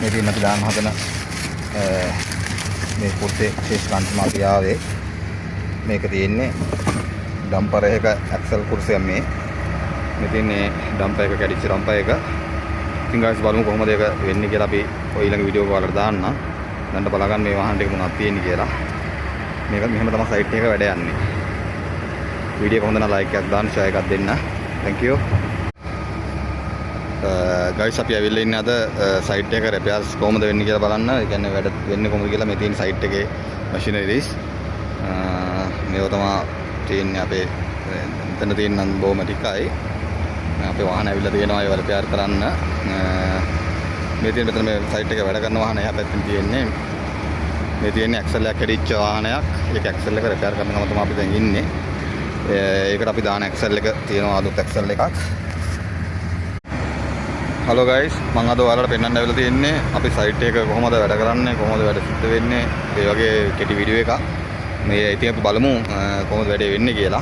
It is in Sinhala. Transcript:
මේ තියෙන අපි දාන්න හදන මේ පුර්තේ ශේෂ්කාන්ත මාතිය ආවේ මේක තියෙන්නේ ඩම්පර් එක ඇක්සල් කුර්සියක් මේ තියෙන්නේ ඩම්පර් එක කැඩිච්ච ඩම්පර් එක. ඉතින් ගායිස් බලමු කොහොමද ඒක වෙන්නේ කියලා අපි ඔය ඊළඟ වීඩියෝ එක වලට දාන්න. දැන් බලගන්න මේ වාහන ටික මොනවද තියෙන්නේ කියලා. මේක මෙහෙම තමයි සයිට් එක වැඩ යන්නේ. වීඩියෝ එක හොඳ නම් ලයික් එකක් දාන්න, ෂෙයාර් එකක් දෙන්න. thank you. ගයිස් අපි ඇවිල්ලා ඉන්නේ අද සයිට් එක repairs කොහොමද වෙන්නේ කියලා බලන්න. ඒ කියන්නේ වැඩ වෙන්නේ කොහොමද කියලා මේ තියෙන සයිට් එකේ machineries මේව තමයි තියෙන්නේ අපේ එතන තියෙන නම් බොහොම ටිකයි. අපේ වාහන ඇවිල්ලා තියෙනවා ඒව repair කරන්න. මේ තියෙන මෙතන මේ සයිට් එකේ වැඩ කරන වාහන එහා පැත්තෙන් තියෙන්නේ. මේ තියෙන්නේ ඇක්සල් එකක් කැඩිච්ච වාහනයක්. ඒක ඇක්සල් එක repair කරන ගම තමයි අපි දැන් ඉන්නේ. ඒකට අපි දාන ඇක්සල් එක තියෙනවා අලුත් ඇක්සල් එකක්. හලෝ ගයිස් මම අද ඔයාලට පෙන්වන්න ඇවිල්ලා තියෙන්නේ අපි සයිට් එක කොහොමද වැඩ කරන්නේ කොහොමද වැඩ සිද්ධ වෙන්නේ ඒ වගේ කෙටි වීඩියෝ එකක්. මේ ඉතින් අපි බලමු කොහොමද වැඩේ වෙන්නේ කියලා.